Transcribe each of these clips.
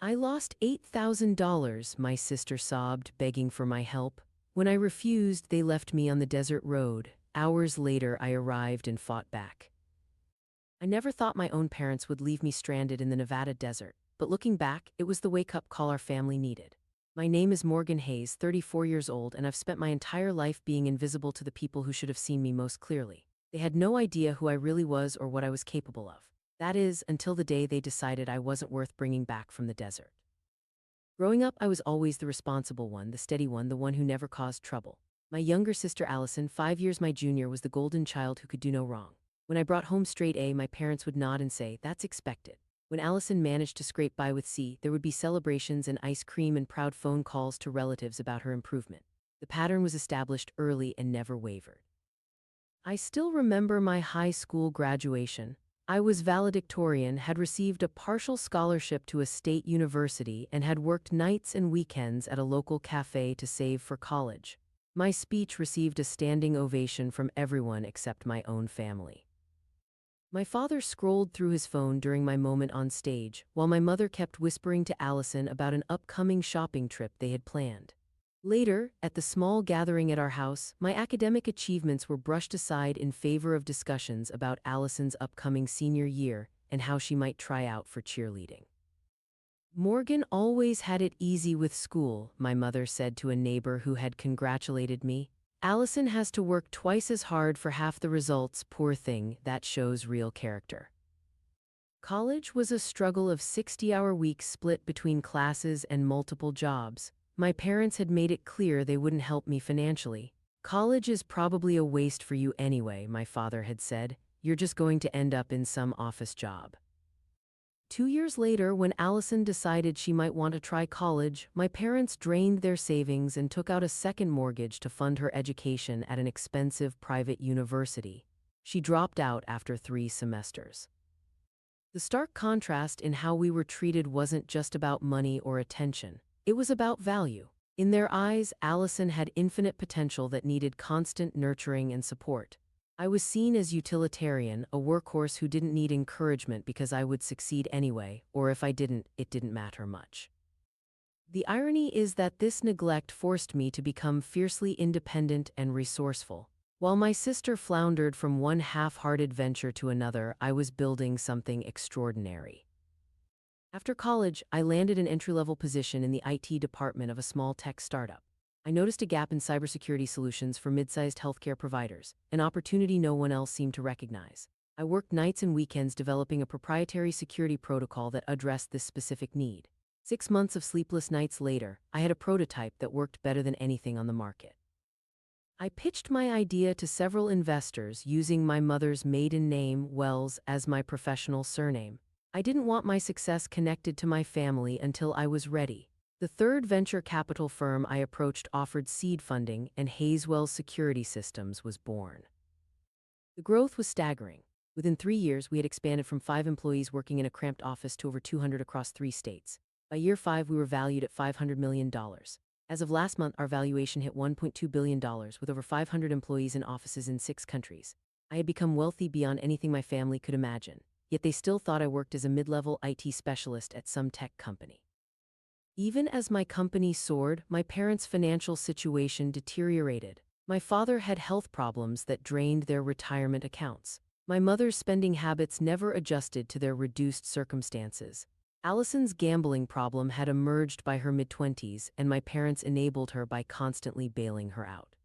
I lost $8,000, my sister sobbed, begging for my help. When I refused, they left me on the desert road. Hours later, I arrived and fought back. I never thought my own parents would leave me stranded in the Nevada desert, but looking back, it was the wake-up call our family needed. My name is Morgan Hayes, 34 years old, and I've spent my entire life being invisible to the people who should have seen me most clearly. They had no idea who I really was or what I was capable of. That is, until the day they decided I wasn't worth bringing back from the desert. Growing up, I was always the responsible one, the steady one, the one who never caused trouble. My younger sister Allison, 5 years my junior, was the golden child who could do no wrong. When I brought home straight A, my parents would nod and say, "That's expected." When Allison managed to scrape by with C, there would be celebrations and ice cream and proud phone calls to relatives about her improvement. The pattern was established early and never wavered. I still remember my high school graduation. I was valedictorian, had received a partial scholarship to a state university, and had worked nights and weekends at a local cafe to save for college. My speech received a standing ovation from everyone except my own family. My father scrolled through his phone during my moment on stage, while my mother kept whispering to Allison about an upcoming shopping trip they had planned. Later, at the small gathering at our house, my academic achievements were brushed aside in favor of discussions about Allison's upcoming senior year and how she might try out for cheerleading. "Morgan always had it easy with school," my mother said to a neighbor who had congratulated me. "Allison has to work twice as hard for half the results, poor thing, that shows real character." College was a struggle of 60-hour weeks split between classes and multiple jobs. My parents had made it clear they wouldn't help me financially. "College is probably a waste for you anyway," my father had said. "You're just going to end up in some office job." 2 years later, when Allison decided she might want to try college, my parents drained their savings and took out a second mortgage to fund her education at an expensive private university. She dropped out after 3 semesters. The stark contrast in how we were treated wasn't just about money or attention. It was about value. In their eyes, Allison had infinite potential that needed constant nurturing and support. I was seen as utilitarian, a workhorse who didn't need encouragement because I would succeed anyway, or if I didn't, it didn't matter much. The irony is that this neglect forced me to become fiercely independent and resourceful. While my sister floundered from one half-hearted venture to another, I was building something extraordinary. After college, I landed an entry-level position in the IT department of a small tech startup. I noticed a gap in cybersecurity solutions for mid-sized healthcare providers, an opportunity no one else seemed to recognize. I worked nights and weekends developing a proprietary security protocol that addressed this specific need. 6 months of sleepless nights later, I had a prototype that worked better than anything on the market. I pitched my idea to several investors using my mother's maiden name, Wells, as my professional surname. I didn't want my success connected to my family until I was ready. The third venture capital firm I approached offered seed funding, and Hazewell Security Systems was born. The growth was staggering. Within 3 years, we had expanded from 5 employees working in a cramped office to over 200 across 3 states. By year 5, we were valued at $500 million. As of last month, our valuation hit $1.2 billion, with over 500 employees in offices in 6 countries. I had become wealthy beyond anything my family could imagine. Yet they still thought I worked as a mid-level IT specialist at some tech company. Even as my company soared, my parents' financial situation deteriorated. My father had health problems that drained their retirement accounts. My mother's spending habits never adjusted to their reduced circumstances. Allison's gambling problem had emerged by her mid-20s, and my parents enabled her by constantly bailing her out.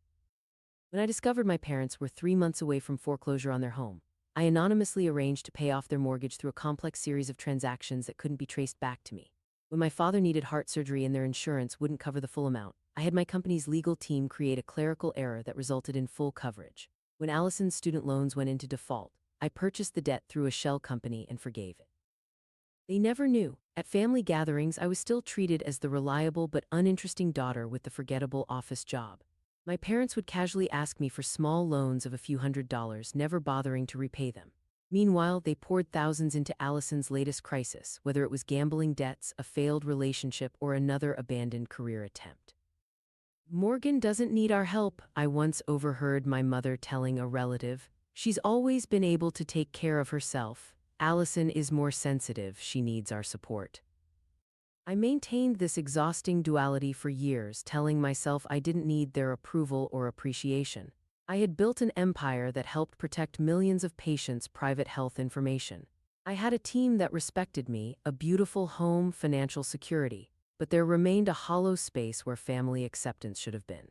When I discovered my parents were 3 months away from foreclosure on their home, I anonymously arranged to pay off their mortgage through a complex series of transactions that couldn't be traced back to me. When my father needed heart surgery and their insurance wouldn't cover the full amount, I had my company's legal team create a clerical error that resulted in full coverage. When Allison's student loans went into default, I purchased the debt through a shell company and forgave it. They never knew. At family gatherings, I was still treated as the reliable but uninteresting daughter with the forgettable office job. My parents would casually ask me for small loans of a few $100s, never bothering to repay them. Meanwhile, they poured thousands into Allison's latest crisis, whether it was gambling debts, a failed relationship, or another abandoned career attempt. "Morgan doesn't need our help," I once overheard my mother telling a relative. "She's always been able to take care of herself. Allison is more sensitive, she needs our support." I maintained this exhausting duality for years, telling myself I didn't need their approval or appreciation. I had built an empire that helped protect millions of patients' private health information. I had a team that respected me, a beautiful home, financial security, but there remained a hollow space where family acceptance should have been.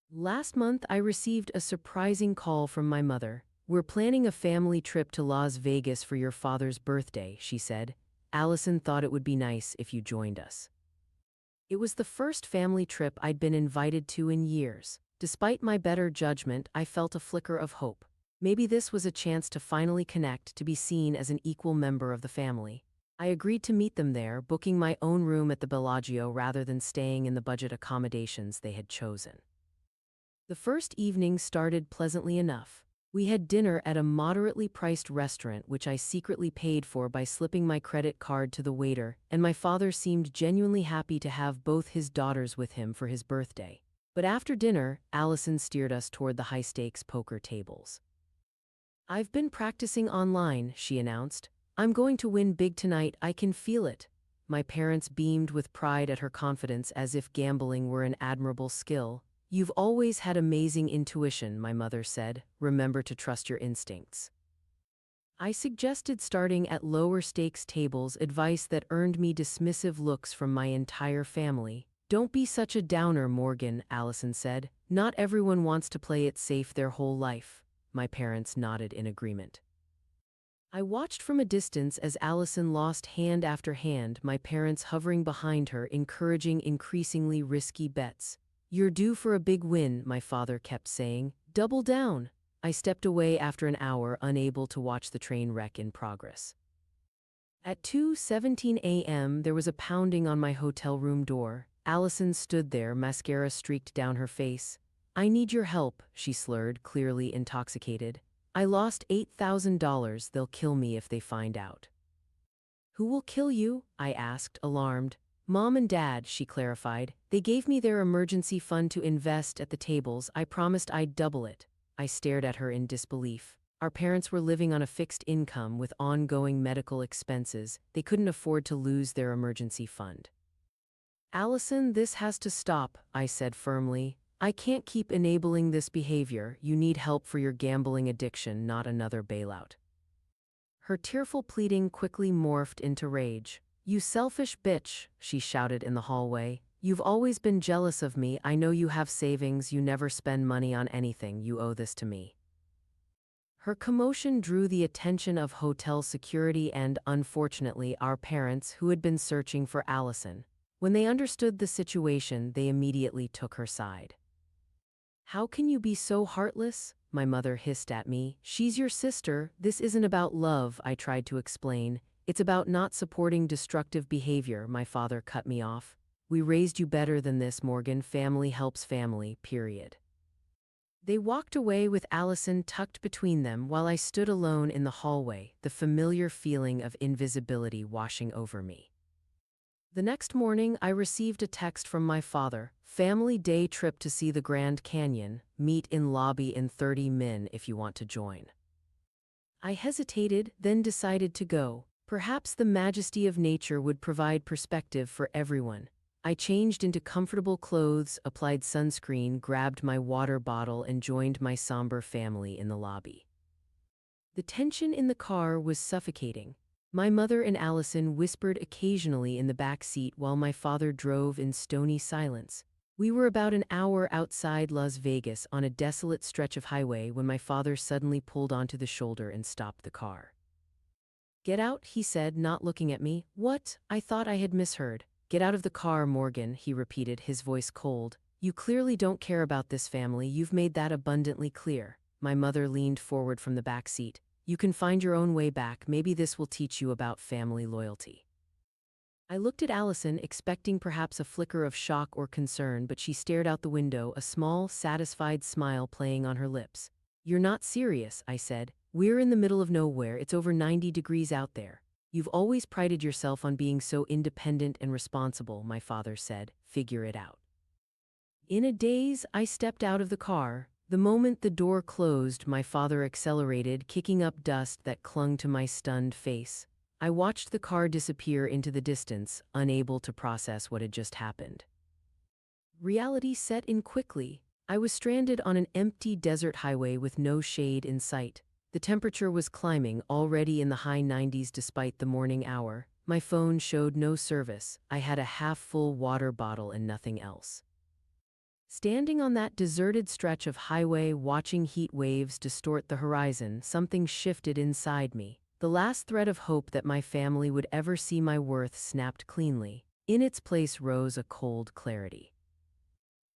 Last month, I received a surprising call from my mother. "We're planning a family trip to Las Vegas for your father's birthday," she said. "Allison thought it would be nice if you joined us." It was the first family trip I'd been invited to in years. Despite my better judgment, I felt a flicker of hope. Maybe this was a chance to finally connect, to be seen as an equal member of the family. I agreed to meet them there, booking my own room at the Bellagio rather than staying in the budget accommodations they had chosen. The first evening started pleasantly enough. We had dinner at a moderately priced restaurant which I secretly paid for by slipping my credit card to the waiter, and my father seemed genuinely happy to have both his daughters with him for his birthday. But after dinner, Allison steered us toward the high-stakes poker tables. "I've been practicing online," she announced. "I'm going to win big tonight, I can feel it." My parents beamed with pride at her confidence, as if gambling were an admirable skill. "You've always had amazing intuition," my mother said. "Remember to trust your instincts." I suggested starting at lower stakes tables, advice that earned me dismissive looks from my entire family. "Don't be such a downer, Morgan," Allison said. "Not everyone wants to play it safe their whole life." My parents nodded in agreement. I watched from a distance as Allison lost hand after hand, my parents hovering behind her, encouraging increasingly risky bets. "You're due for a big win," my father kept saying. "Double down." I stepped away after an hour, unable to watch the train wreck in progress. At 2:17 a.m., there was a pounding on my hotel room door. Allison stood there, mascara streaked down her face. "I need your help," she slurred, clearly intoxicated. "I lost $8,000. They'll kill me if they find out." "Who will kill you?" I asked, alarmed. "Mom and Dad," she clarified. "They gave me their emergency fund to invest at the tables. I promised I'd double it." I stared at her in disbelief. Our parents were living on a fixed income with ongoing medical expenses. They couldn't afford to lose their emergency fund. "Allison, this has to stop," I said firmly. "I can't keep enabling this behavior. You need help for your gambling addiction, not another bailout." Her tearful pleading quickly morphed into rage. "You selfish bitch," she shouted in the hallway. "You've always been jealous of me. I know you have savings. You never spend money on anything. You owe this to me." Her commotion drew the attention of hotel security and, unfortunately, our parents, who had been searching for Allison. When they understood the situation, they immediately took her side. "How can you be so heartless?" my mother hissed at me. "She's your sister. This isn't about love," I tried to explain. "It's about not supporting destructive behavior," my father cut me off. "We raised you better than this, Morgan. Family helps family, period." They walked away with Allison tucked between them while I stood alone in the hallway, the familiar feeling of invisibility washing over me. The next morning, I received a text from my father. "Family day trip to see the Grand Canyon. Meet in lobby in 30 min if you want to join." I hesitated, then decided to go. Perhaps the majesty of nature would provide perspective for everyone. I changed into comfortable clothes, applied sunscreen, grabbed my water bottle, and joined my somber family in the lobby. The tension in the car was suffocating. My mother and Allison whispered occasionally in the back seat while my father drove in stony silence. We were about an hour outside Las Vegas on a desolate stretch of highway when my father suddenly pulled onto the shoulder and stopped the car. "Get out," he said, not looking at me. "What?" I thought I had misheard. "Get out of the car, Morgan," he repeated, his voice cold. "You clearly don't care about this family. You've made that abundantly clear." My mother leaned forward from the back seat. "You can find your own way back. Maybe this will teach you about family loyalty." I looked at Allison, expecting perhaps a flicker of shock or concern, but she stared out the window, a small, satisfied smile playing on her lips. "You're not serious," I said. "We're in the middle of nowhere. It's over 90 degrees out there." "You've always prided yourself on being so independent and responsible," my father said. "Figure it out." In a daze, I stepped out of the car. The moment the door closed, my father accelerated, kicking up dust that clung to my stunned face. I watched the car disappear into the distance, unable to process what had just happened. Reality set in quickly. I was stranded on an empty desert highway with no shade in sight. The temperature was climbing, already in the high 90s despite the morning hour. My phone showed no service. I had a half-full water bottle and nothing else. Standing on that deserted stretch of highway, watching heat waves distort the horizon, something shifted inside me. The last thread of hope that my family would ever see my worth snapped cleanly. In its place rose a cold clarity.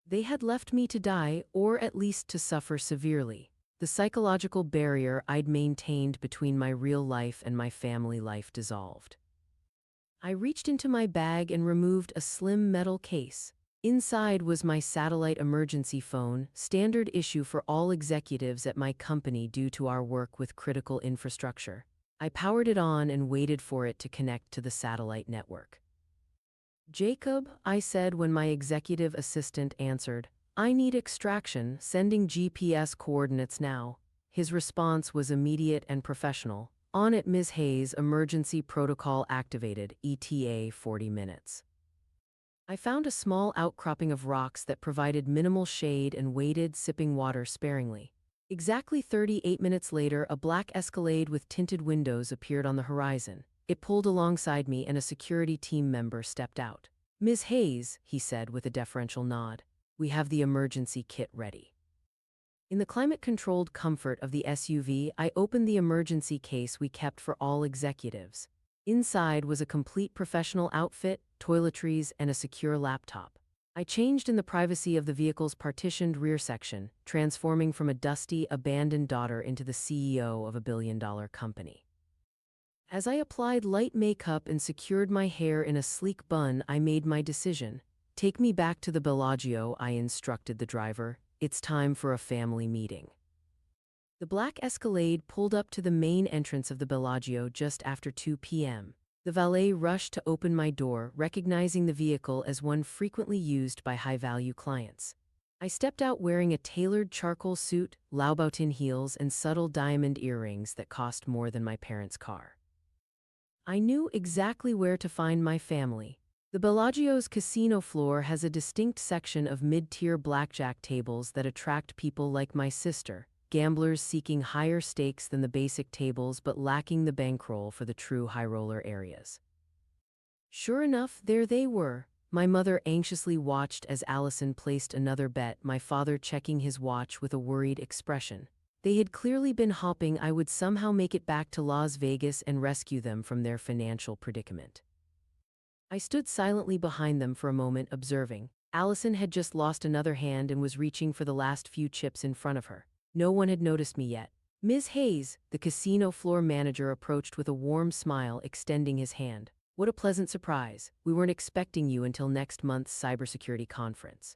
They had left me to die, or at least to suffer severely. The psychological barrier I'd maintained between my real life and my family life dissolved. I reached into my bag and removed a slim metal case. Inside was my satellite emergency phone, standard issue for all executives at my company due to our work with critical infrastructure. I powered it on and waited for it to connect to the satellite network. "Jacob," I said when my executive assistant answered, "I need extraction, sending GPS coordinates now." His response was immediate and professional. "On it, Ms. Hayes, emergency protocol activated, ETA 40 minutes. I found a small outcropping of rocks that provided minimal shade and waited, sipping water sparingly. Exactly 38 minutes later, a black Escalade with tinted windows appeared on the horizon. It pulled alongside me and a security team member stepped out. "Ms. Hayes," he said with a deferential nod, "we have the emergency kit ready." In the climate-controlled comfort of the SUV, I opened the emergency case we kept for all executives. Inside was a complete professional outfit, toiletries, and a secure laptop. I changed in the privacy of the vehicle's partitioned rear section, transforming from a dusty, abandoned daughter into the CEO of a billion-dollar company. As I applied light makeup and secured my hair in a sleek bun, I made my decision. "Take me back to the Bellagio," I instructed the driver. "It's time for a family meeting." The black Escalade pulled up to the main entrance of the Bellagio just after 2 p.m. The valet rushed to open my door, recognizing the vehicle as one frequently used by high-value clients. I stepped out wearing a tailored charcoal suit, Louboutin heels, and subtle diamond earrings that cost more than my parents' car. I knew exactly where to find my family. The Bellagio's casino floor has a distinct section of mid-tier blackjack tables that attract people like my sister, gamblers seeking higher stakes than the basic tables but lacking the bankroll for the true high-roller areas. Sure enough, there they were. My mother anxiously watched as Allison placed another bet, my father checking his watch with a worried expression. They had clearly been hoping I would somehow make it back to Las Vegas and rescue them from their financial predicament. I stood silently behind them for a moment, observing. Allison had just lost another hand and was reaching for the last few chips in front of her. No one had noticed me yet. "Ms. Hayes," the casino floor manager approached with a warm smile, extending his hand. "What a pleasant surprise. We weren't expecting you until next month's cybersecurity conference."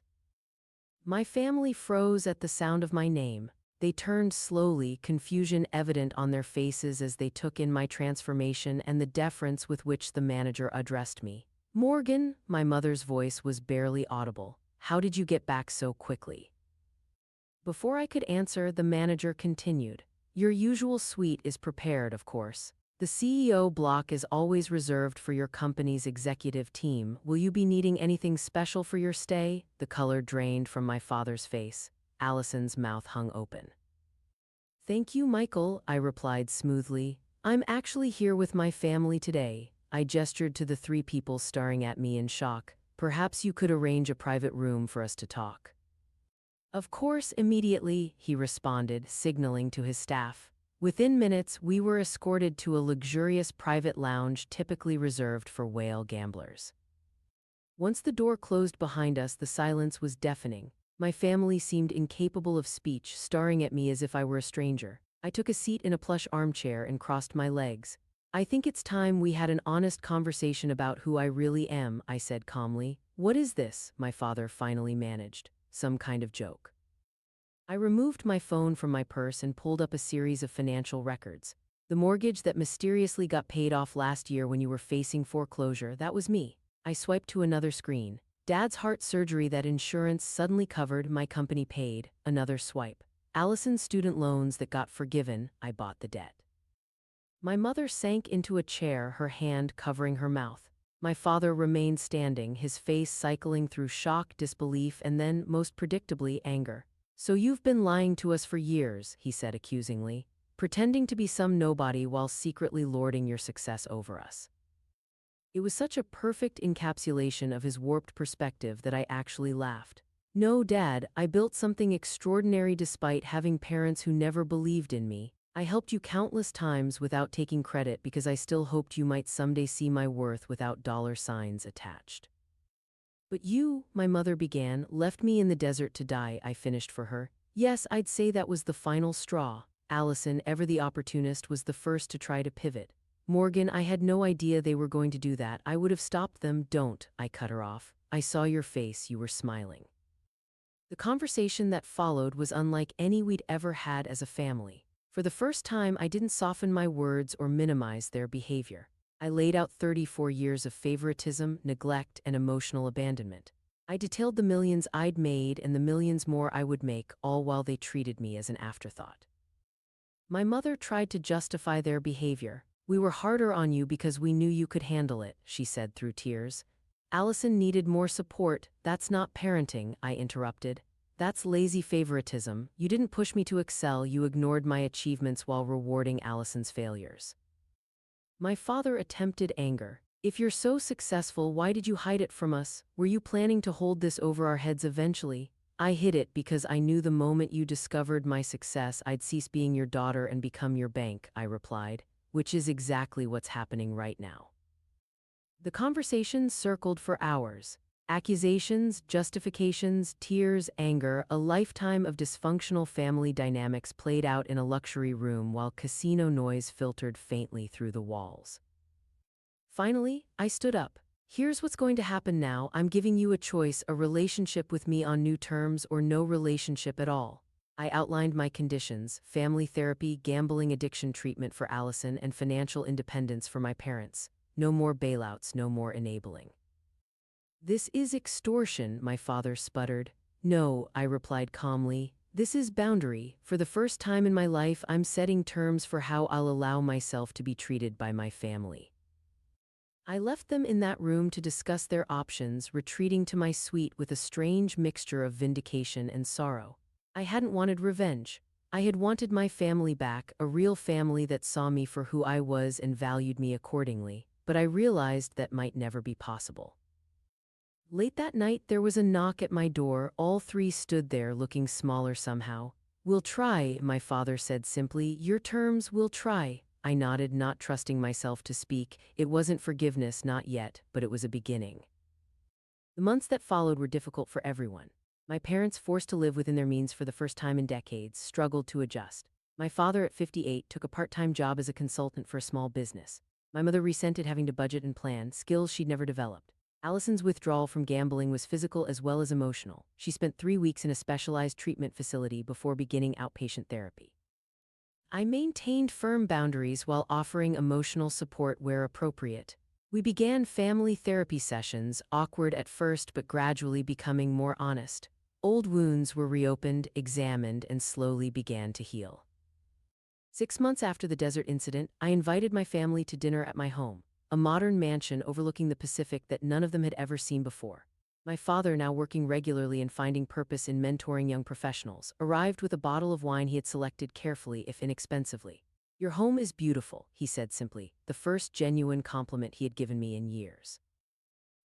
My family froze at the sound of my name. They turned slowly, confusion evident on their faces as they took in my transformation and the deference with which the manager addressed me. "Morgan," my mother's voice was barely audible. "How did you get back so quickly?" Before I could answer, the manager continued. "Your usual suite is prepared, of course. The CEO block is always reserved for your company's executive team. Will you be needing anything special for your stay?" The color drained from my father's face. Allison's mouth hung open. "Thank you, Michael," I replied smoothly. "I'm actually here with my family today." I gestured to the 3 people staring at me in shock. "Perhaps you could arrange a private room for us to talk." "Of course, immediately," he responded, signaling to his staff. Within minutes, we were escorted to a luxurious private lounge typically reserved for whale gamblers. Once the door closed behind us, the silence was deafening. My family seemed incapable of speech, staring at me as if I were a stranger. I took a seat in a plush armchair and crossed my legs. "I think it's time we had an honest conversation about who I really am," I said calmly. "What is this?" my father finally managed. "Some kind of joke?" I removed my phone from my purse and pulled up a series of financial records. "The mortgage that mysteriously got paid off last year when you were facing foreclosure, that was me." I swiped to another screen. "Dad's heart surgery that insurance suddenly covered, my company paid." Another swipe. "Allison's student loans that got forgiven, I bought the debt." My mother sank into a chair, her hand covering her mouth. My father remained standing, his face cycling through shock, disbelief, and then, most predictably, anger. "So you've been lying to us for years," he said accusingly, "pretending to be some nobody while secretly lording your success over us." It was such a perfect encapsulation of his warped perspective that I actually laughed. "No, Dad, I built something extraordinary despite having parents who never believed in me. I helped you countless times without taking credit because I still hoped you might someday see my worth without dollar signs attached." "But you," my mother began, "left me in the desert to die," I finished for her. "Yes, I'd say that was the final straw. Allison, ever the opportunist, was the first to try to pivot. Morgan, I had no idea they were going to do that. I would have stopped them." "Don't," I cut her off. "I saw your face, you were smiling." The conversation that followed was unlike any we'd ever had as a family. For the first time, I didn't soften my words or minimize their behavior. I laid out 34 years of favoritism, neglect, and emotional abandonment. I detailed the millions I'd made and the millions more I would make, all while they treated me as an afterthought. My mother tried to justify their behavior. "We were harder on you because we knew you could handle it," she said through tears. "Allison needed more support." "That's not parenting," I interrupted. "That's lazy favoritism. You didn't push me to excel, you ignored my achievements while rewarding Allison's failures." My father attempted anger. "If you're so successful, why did you hide it from us? Were you planning to hold this over our heads eventually?" "I hid it because I knew the moment you discovered my success, I'd cease being your daughter and become your bank," I replied, "which is exactly what's happening right now." The conversation circled for hours. Accusations, justifications, tears, anger, a lifetime of dysfunctional family dynamics played out in a luxury room while casino noise filtered faintly through the walls. Finally, I stood up. "Here's what's going to happen now. I'm giving you a choice: a relationship with me on new terms or no relationship at all." I outlined my conditions: family therapy, gambling addiction treatment for Allison, and financial independence for my parents. No more bailouts, no more enabling. "This is extortion," my father sputtered. "No," I replied calmly. "This is boundary. For the first time in my life, I'm setting terms for how I'll allow myself to be treated by my family." I left them in that room to discuss their options, retreating to my suite with a strange mixture of vindication and sorrow. I hadn't wanted revenge. I had wanted my family back, a real family that saw me for who I was and valued me accordingly, but I realized that might never be possible. Late that night, there was a knock at my door. All three stood there, looking smaller somehow. "We'll try," my father said simply. "Your terms, we'll try." I nodded, not trusting myself to speak. It wasn't forgiveness, not yet, but it was a beginning. The months that followed were difficult for everyone. My parents, forced to live within their means for the first time in decades, struggled to adjust. My father, at 58, took a part-time job as a consultant for a small business. My mother resented having to budget and plan, skills she'd never developed. Allison's withdrawal from gambling was physical as well as emotional. She spent 3 weeks in a specialized treatment facility before beginning outpatient therapy. I maintained firm boundaries while offering emotional support where appropriate. We began family therapy sessions, awkward at first but gradually becoming more honest. Old wounds were reopened, examined, and slowly began to heal. 6 months after the desert incident, I invited my family to dinner at my home, a modern mansion overlooking the Pacific that none of them had ever seen before. My father, now working regularly and finding purpose in mentoring young professionals, arrived with a bottle of wine he had selected carefully, if inexpensively. "Your home is beautiful," he said simply, the first genuine compliment he had given me in years.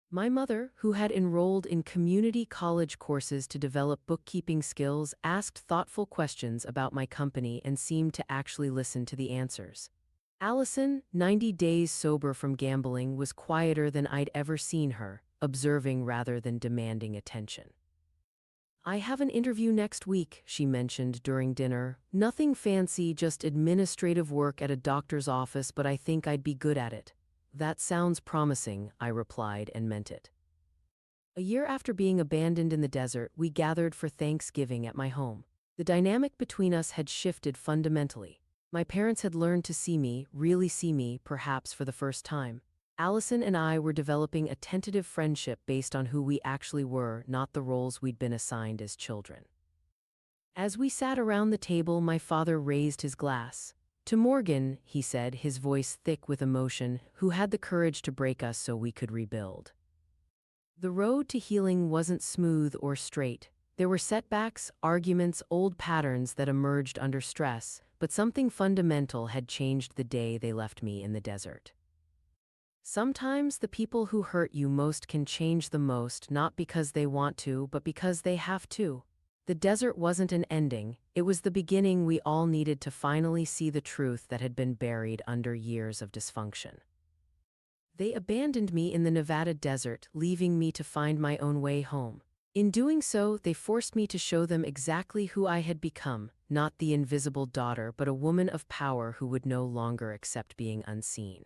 My mother, who had enrolled in community college courses to develop bookkeeping skills, asked thoughtful questions about my company and seemed to actually listen to the answers. Allison, 90 days sober from gambling, was quieter than I'd ever seen her, observing rather than demanding attention. "I have an interview next week," she mentioned during dinner. "Nothing fancy, just administrative work at a doctor's office, but I think I'd be good at it." "That sounds promising," I replied, and meant it. A year after being abandoned in the desert, we gathered for Thanksgiving at my home. The dynamic between us had shifted fundamentally. My parents had learned to see me, really see me, perhaps for the first time. Allison and I were developing a tentative friendship based on who we actually were, not the roles we'd been assigned as children. As we sat around the table, my father raised his glass. To Morgan, he said, his voice thick with emotion, who had the courage to break us so we could rebuild. The road to healing wasn't smooth or straight. There were setbacks, arguments, old patterns that emerged under stress, but something fundamental had changed the day they left me in the desert. Sometimes the people who hurt you most can change the most, not because they want to, but because they have to. The desert wasn't an ending, it was the beginning we all needed to finally see the truth that had been buried under years of dysfunction. They abandoned me in the Nevada desert, leaving me to find my own way home. In doing so, they forced me to show them exactly who I had become, not the invisible daughter, but a woman of power who would no longer accept being unseen.